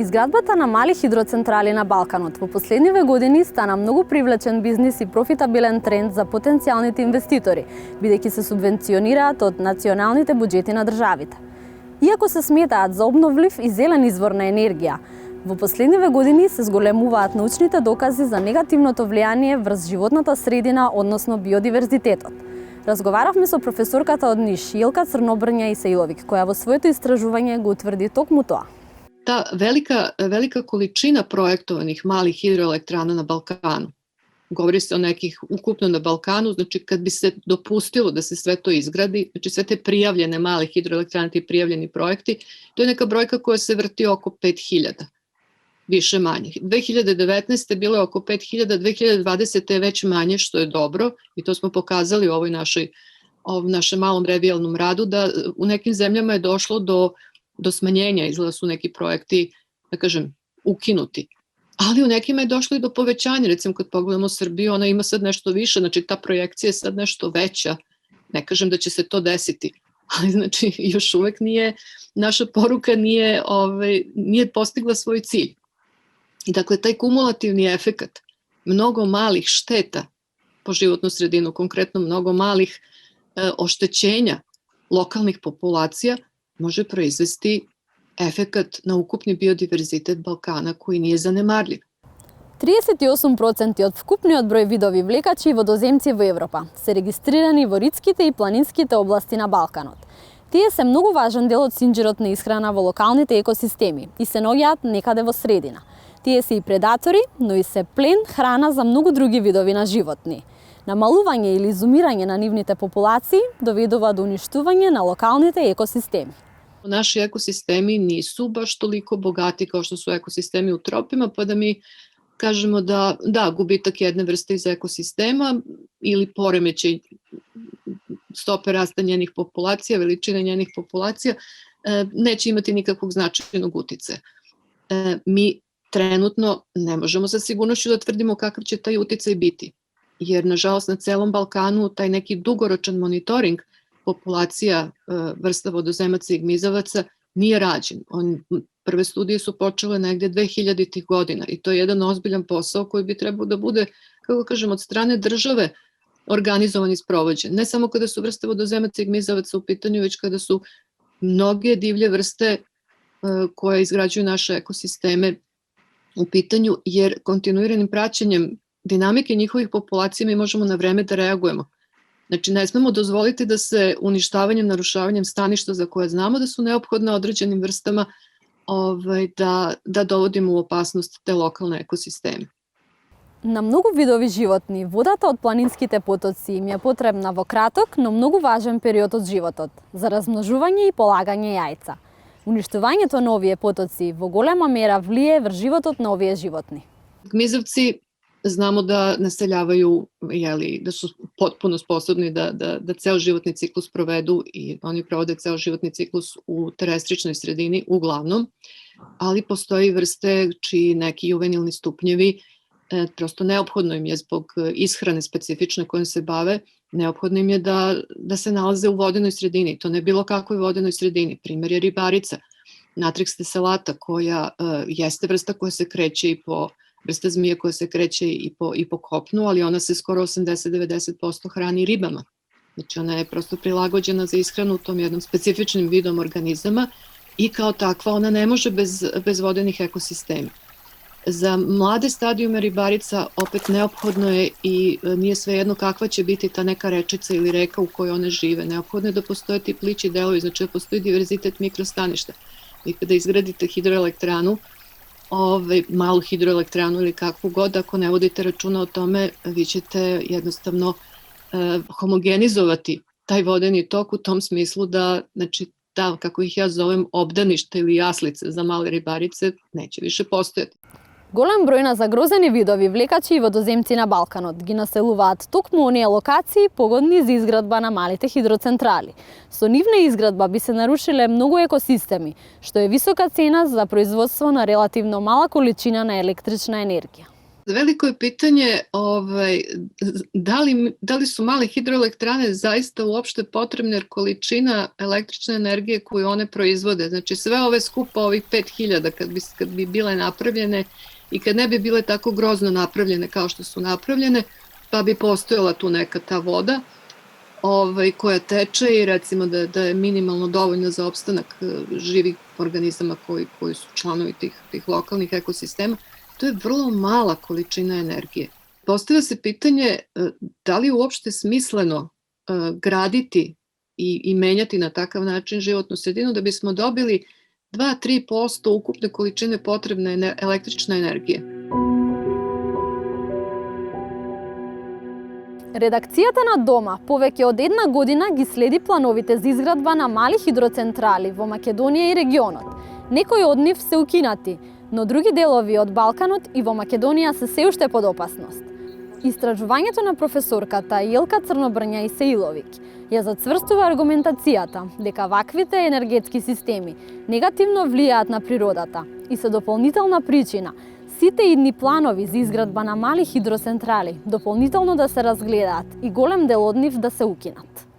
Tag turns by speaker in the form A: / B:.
A: Изградбата на мали хидроцентрали на Балканот во последниве години стана многу привлечен бизнис и профитабилен тренд за потенцијалните инвеститори, бидејќи се субвенционираат од националните буџети на државите. Иако се сметаат за обновлив и зелен извор на енергија, во последниве години се зголемуваат научните докази за негативното влијание врз животната средина, односно биодиверзитетот. Разговаравме со професорката од Ниш, Јелка Црнобрња Исаиловик, која во своето истражување го утврди токму тоа.
B: Ta velika količina projektovanih malih hidroelektrana na Balkanu, govori se o nekih ukupno na Balkanu, znači kad bi se dopustilo da se sve to izgradi, znači sve te prijavljene male hidroelektrane, ti prijavljeni projekti, to je neka brojka koja se vrti oko 5000, više manje. 2019. bilo je oko 5000, 2020. je već manje, što je dobro i to smo pokazali u našem malom revijalnom radu, da u nekim zemljama je došlo do smanjenja, izgleda su neki projekti, da kažem, ukinuti. Ali u nekima je došlo i do povećanja, recimo kad pogledamo Srbiju, ona ima sad nešto više, znači ta projekcija je sad nešto veća, ne kažem da će se to desiti, ali znači još uvek naša poruka nije postigla svoj cilj. I dakle, taj kumulativni efekat mnogo malih šteta po životnu sredinu, konkretno mnogo malih oštećenja lokalnih populacija, može proizvesti efekat na ukupni biodiverzitet Balkana koji nije zanemarljiv.
A: 38% од вкупниот број видови влекачи и водоземци во Европа се регистрирани во ридските и планинските области на Балканот. Тие се многу важен дел од синџирот на исхрана во локалните екосистеми и се наоѓаат некаде во средина. Тие се и предатори, но и се плен, храна за многу други видови на животни. Намалување или изумирање на нивните популации доведува до уништување на локалните екосистеми.
B: Naši ekosistemi nisu baš toliko bogati kao što su ekosistemi u tropima, pa da mi kažemo da gubitak jedne vrste iz ekosistema ili poremećaj stope rasta njenih populacija, veličine njenih populacija, neće imati nikakvog značajnog uticaja. Mi trenutno ne možemo sa sigurnošću da tvrdimo kakav će taj uticaj biti, jer nažalost na celom Balkanu taj neki dugoročan monitoring populacija vrsta vodozemaca i gmizavaca nije rađen. Prve studije su počele negde 2000-ih godina i to je jedan ozbiljan posao koji bi trebao da bude, kako kažem, od strane države organizovan i sprovođen. Ne samo kada su vrste vodozemaca i gmizavaca u pitanju, već kada su mnoge divlje vrste koje izgrađuju naše ekosisteme u pitanju, jer kontinuiranim praćenjem dinamike njihovih populacija mi možemo na vreme da reagujemo. Znači, ne smemo dozvoliti da se uništavanjem, narušavanjem staništa za koje znamo da su neophodne određenim vrstama da dovodimo u opasnost te lokalne ekosisteme.
A: На многу видови животни, водата од планинските потоци им е потребна во краток, но многу важен период од животот, за размножување и полагање јајца. Уништувањето на овие потоци во голема мера влие врз животот на овие животни.
B: Gmizavci znamo da naseljavaju, da su potpuno sposobni da ceo životni ciklus provedu i oni provode ceo životni ciklus u terestričnoj sredini uglavnom, ali postoji vrste čiji neki juvenilni stupnjevi prosto neophodno im je zbog ishrane specifične kojom se bave, neophodno im je da se nalaze u vodenoj sredini. To ne bilo kakvoj vodenoj sredini. Primer je ribarica, Natrix tesselata, koja jeste vrsta koja se kreće vrsta zmije koja se kreće i po kopnu, ali ona se skoro 80-90% hrani ribama. Znači ona je prosto prilagođena za ishranu tom jednom specifičnim vidom organizama i kao takva ona ne može bez vodenih ekosistema. Za mlade stadijume ribarica opet neophodno je i nije svejedno kakva će biti ta neka rečica ili reka u kojoj one žive. Neophodno je da postoje ti plići delovi, znači da postoji diverzitet mikrostaništa. Vi kada izgradite hidroelektranu, malu hidroelektranu ili kakvu god, ako ne vodite računa o tome, vi ćete jednostavno homogenizovati taj vodeni tok u tom smislu da, znači, kako ih ja zovem, obdanište ili jaslice za male ribarice neće više postojati.
A: Голем број на загрозени видови влекачи и водоземци на Балканот ги населуваат токму оние локации погодни за изградба на малите хидроцентрали. Со нивна изградба би се нарушиле многу екосистеми, што е висока цена за производство на релативно мала количина на електрична енергија.
B: Veliko je pitanje da li su male hidroelektrane zaista uopšte potrebne, jer količina električne energije koju one proizvode, znači sve ove skupa, ovih 5000 kad bi bile napravljene i kad ne bi bile tako grozno napravljene kao što su napravljene, pa bi postojala tu neka ta voda koja teče i recimo da je minimalno dovoljna za opstanak živih organizama koji su članovi tih lokalnih ekosistema. To je vrlo mala količina energije. Postavlja se pitanje da li je uopšte smisleno graditi i menjati na takav način životnu sredinu da bismo dobili 2-3% ukupne količine potrebne električne energije.
A: Редакцијата на Дома повеќе од една година ги следи плановите за изградба на мали хидроцентрали во Македонија и регионот. Некои од нив се укинати, но други делови од Балканот и во Македонија се се уште под опасност. Истражувањето на професорката Јелка Црнобрња Исеиловиќ ја зацврстува аргументацијата дека ваквите енергетски системи негативно влијаат на природата и се дополнителна причина сите идни планови за изградба на мали хидроцентрали дополнително да се разгледаат и голем дел од нив да се укинат.